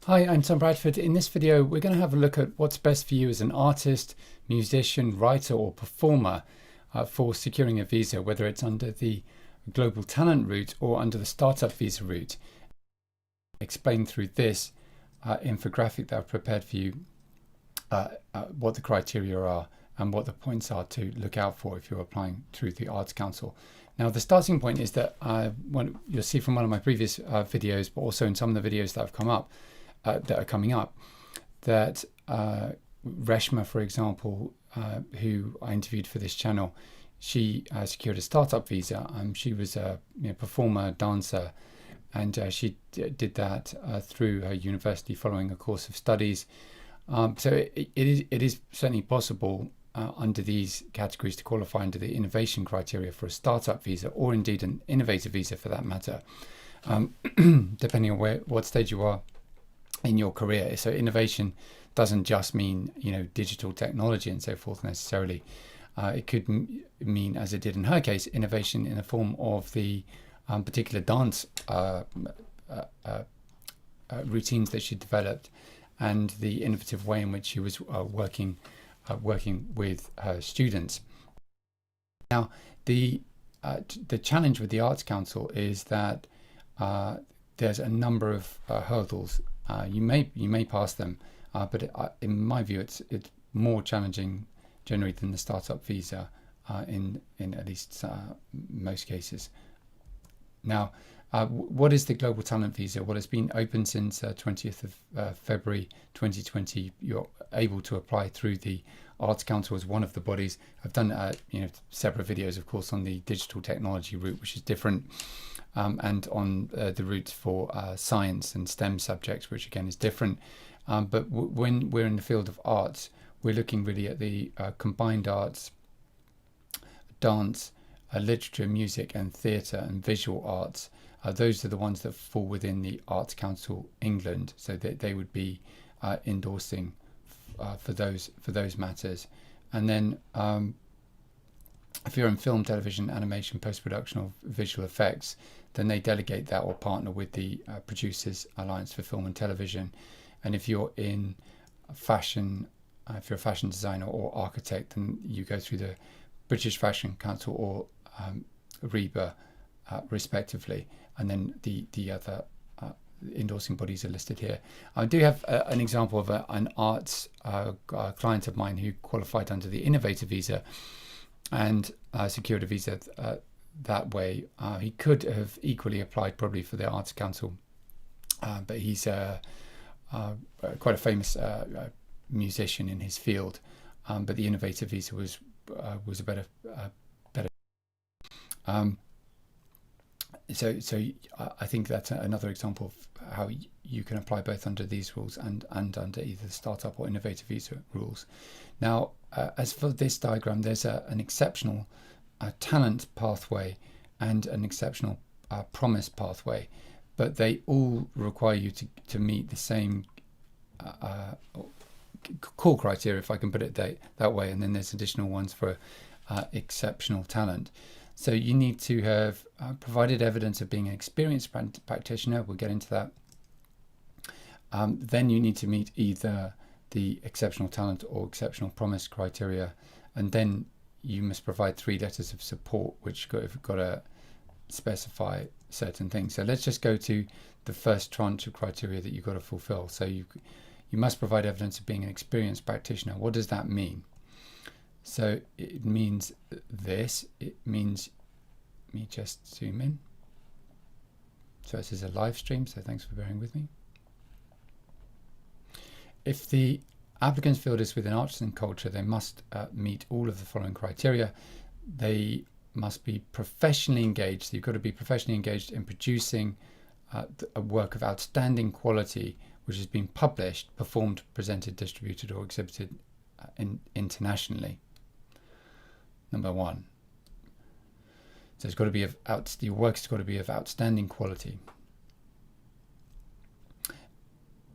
Hi, I'm Tom Bradford. In this video, we're going to have a look at what's best for you as an artist, musician, writer, or performer for securing a visa, whether it's under the Global Talent route or under the Startup Visa route. Explain through this infographic that I've prepared for you what the criteria are and what the points are to look out for if you're applying through the Arts Council. Now, the starting point is that you'll see from one of my previous videos, but also in some of the videos that have come up, that are coming up, that Reshma, for example, who I interviewed for this channel, she secured a startup visa. She was a performer, dancer, and she did that through her university following a course of studies. So it is certainly possible under these categories to qualify under the innovation criteria for a startup visa, or indeed an innovative visa for that matter, depending on what stage you are in your career. So innovation doesn't just mean digital technology and so forth necessarily. It could mean, as it did in her case, innovation in the form of the particular dance routines that she developed and the innovative way in which she was working with her students. Now, the challenge with the Arts Council is that there's a number of hurdles. You may pass them, but in my view, it's more challenging generally than the startup visa in at least most cases. Now, what is the Global Talent Visa? Well, it's been open since 20th of February 2020. You're able to apply through the Arts Council as one of the bodies. I've done separate videos, of course, on the digital technology route, which is different, and on the route for science and STEM subjects, which again is different. But when we're in the field of arts, we're looking really at the combined arts, dance, literature, music, and theatre and visual arts. Those are the ones that fall within the Arts Council England, so that they would be endorsing for those matters. And then if you're in film, television, animation, post-production, or visual effects, then they delegate that or partner with the Producers Alliance for Film and Television. And if you're in fashion, if you're a fashion designer or architect, then you go through the British Fashion Council or REBA, respectively. And then the other endorsing bodies are listed here. I do have an example of an arts client of mine who qualified under the Innovator Visa and secured a visa that way. He could have equally applied probably for the Arts Council, but he's quite a famous musician in his field. But the Innovator Visa was a better. So I think that's another example of how you can apply both under these rules and under either the startup or innovative visa rules. Now, as for this diagram, there's an exceptional talent pathway and an exceptional promise pathway, but they all require you to meet the same core criteria, if I can put it that way, and then there's additional ones for exceptional talent. So you need to have provided evidence of being an experienced practitioner. We'll get into that. Then you need to meet either the exceptional talent or exceptional promise criteria, and then you must provide 3 letters of support, which have got to specify certain things. So let's just go to the first tranche of criteria that you've got to fulfill. So you must provide evidence of being an experienced practitioner. What does that mean? So it means this. It means, let me just zoom in. So this is a live stream, so thanks for bearing with me. If the applicant's field is within arts and culture, they must meet all of the following criteria. They must be professionally engaged. So you've got to be professionally engaged in producing a work of outstanding quality, which has been published, performed, presented, distributed, or exhibited internationally. Number 1. So it's got to be your work's got to be of outstanding quality.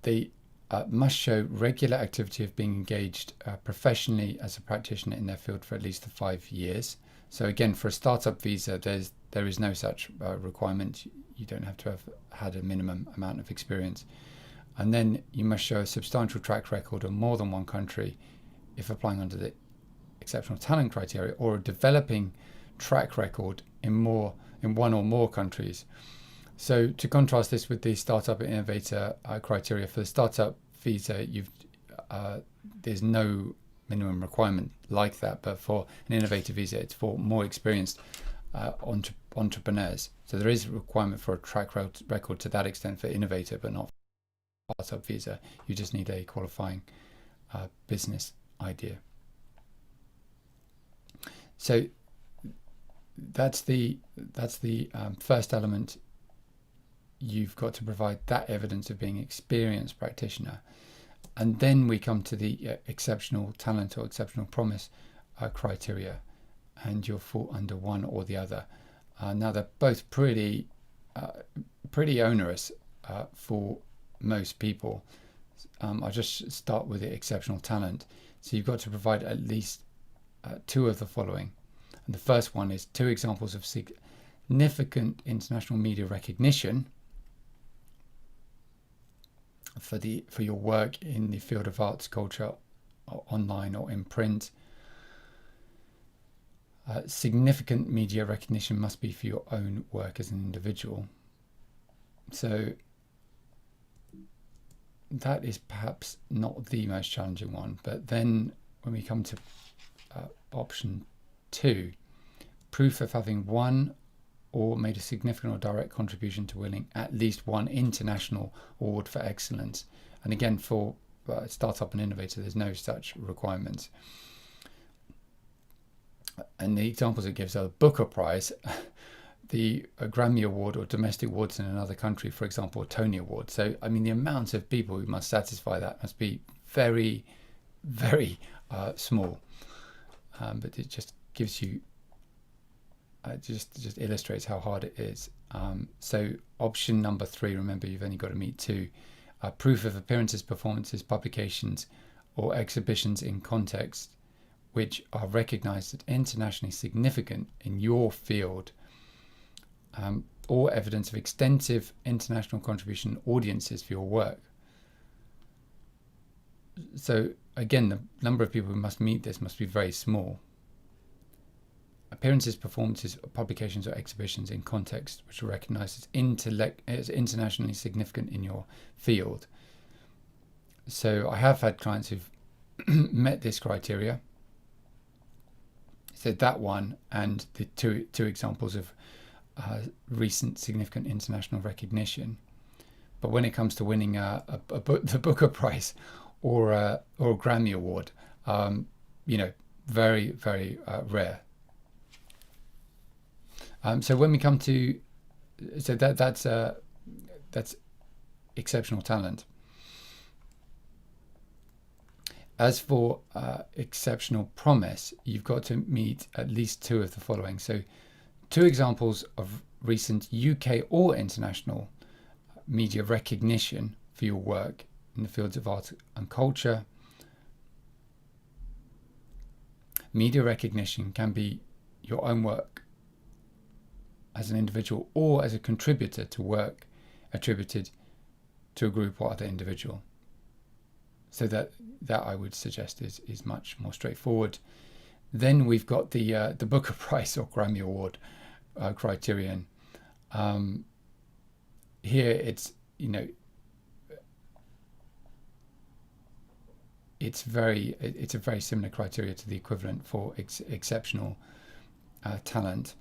They must show regular activity of being engaged professionally as a practitioner in their field for at least 5 years. So again, for a startup visa, there is no such requirement. You don't have to have had a minimum amount of experience. And then you must show a substantial track record of more than one country if applying under the exceptional talent criteria, or a developing track record in one or more countries. So to contrast this with the startup and innovator criteria, for the startup visa, there's no minimum requirement like that, but for an innovator visa, it's for more experienced entrepreneurs. So there is a requirement for a track record to that extent for innovator, but not for startup visa. You just need a qualifying business idea. So that's the first element. You've got to provide that evidence of being an experienced practitioner. And then we come to the exceptional talent or exceptional promise criteria, and you'll fall under one or the other. Now they're both pretty onerous for most people. I'll just start with the exceptional talent. So you've got to provide at least two of the following. And the first one is 2 examples of significant international media recognition for your work in the field of arts, culture, online or in print. Significant media recognition must be for your own work as an individual. So that is perhaps not the most challenging one. But then when we come to option 2, proof of having won or made a significant or direct contribution to winning at least one international award for excellence. And again, for startup and innovator, there's no such requirements. And the examples it gives are the Booker Prize, the Grammy Award, or domestic awards in another country, for example, a Tony Award. So, I mean, the amount of people who must satisfy that must be very, very small. But it just gives you, just illustrates how hard it is. So option number 3, remember you've only got to meet 2. Proof of appearances, performances, publications, or exhibitions in context which are recognized as internationally significant in your field, or evidence of extensive international contribution audiences for your work. So again, the number of people who must meet this must be very small. Appearances, performances, publications, or exhibitions in context which are recognized as internationally significant in your field. So I have had clients who've met this criteria. So that one and the two examples of recent significant international recognition. But when it comes to winning the Booker Prize or a Grammy Award, very, very rare. So when we come to, so that's exceptional talent. As for exceptional promise, you've got to meet at least 2 of the following. So 2 examples of recent UK or international media recognition for your work in the fields of art and culture. Media recognition can be your own work as an individual or as a contributor to work attributed to a group or other individual. So that I would suggest is much more straightforward. Then we've got the Booker Prize or Grammy Award criterion. Here it's it's a very similar criteria to the equivalent for exceptional talent.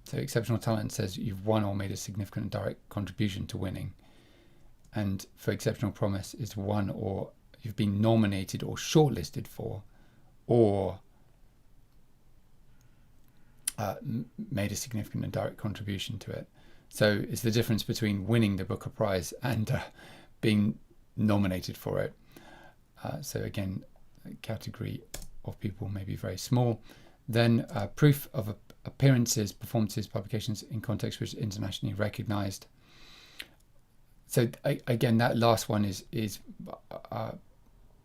So exceptional talent says you've won or made a significant direct contribution to winning. And for exceptional promise, it's won or you've been nominated or shortlisted for, or made a significant and direct contribution to it. So it's the difference between winning the Booker Prize and being nominated for it. So again, the category of people may be very small. Then proof of appearances, performances, publications in context which is internationally recognized. So again, that last one is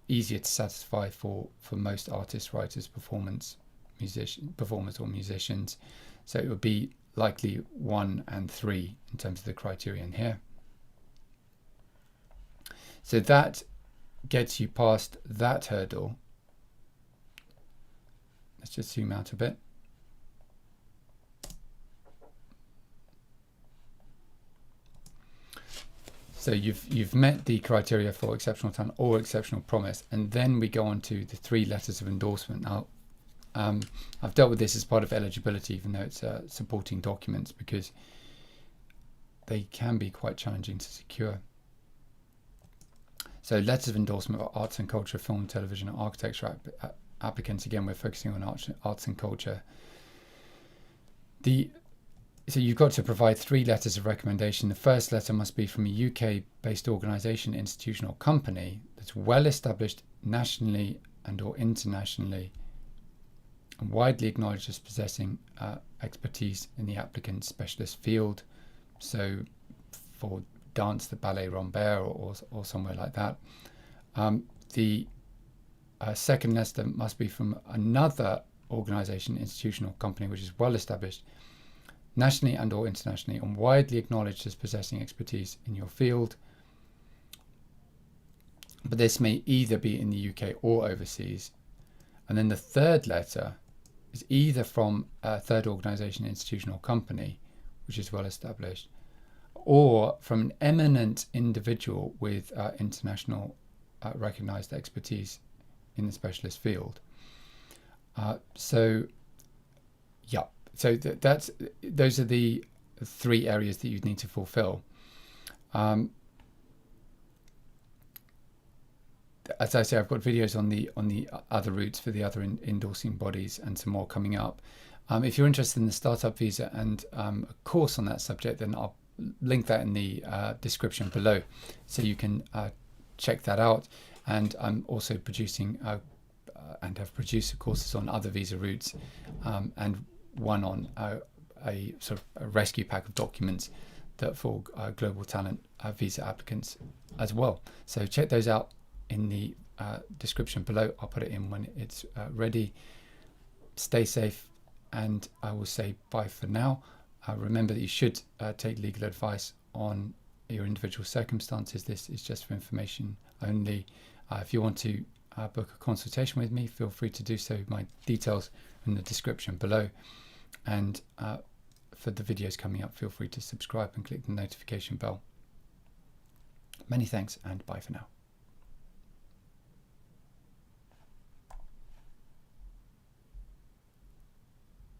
easier to satisfy for most artists, writers, performers or musicians. So it would be likely 1 and 3 in terms of the criterion here. So that gets you past that hurdle. Let's just zoom out a bit. So you've met the criteria for exceptional talent or exceptional promise, and then we go on to the 3 letters of endorsement. Now, I've dealt with this as part of eligibility, even though it's supporting documents, because they can be quite challenging to secure. So letters of endorsement are arts and culture, film, television, and architecture applicants. Again, we're focusing on arts and culture. So you've got to provide 3 letters of recommendation. The first letter must be from a UK-based organisation, institution, or company that's well established nationally and or internationally and widely acknowledged as possessing expertise in the applicant's specialist field. So for dance, the Ballet Rambert or somewhere like that. The second letter must be from another organisation, institution, or company which is well established nationally and or internationally and widely acknowledged as possessing expertise in your field. But this may either be in the UK or overseas. And then the third letter is either from a third organisation, institution, or company which is well established, or from an eminent individual with international recognised expertise in the specialist field. So those are the 3 areas that you need to fulfill. As I say, I've got videos on the other routes for the other endorsing bodies and some more coming up. If you're interested in the startup visa and a course on that subject, then I'll link that in the description below, so you can check that out. And I'm also producing and have produced courses on other visa routes, and one on a sort of a rescue pack of documents that for global talent visa applicants as well. So check those out in the description below. I'll put it in when it's ready. Stay safe, and I will say bye for now. Remember that you should take legal advice on your individual circumstances. This is just for information only. If you want to book a consultation with me, feel free to do so. My details are in the description below. And for the videos coming up, feel free to subscribe and click the notification bell. Many thanks, and bye for now.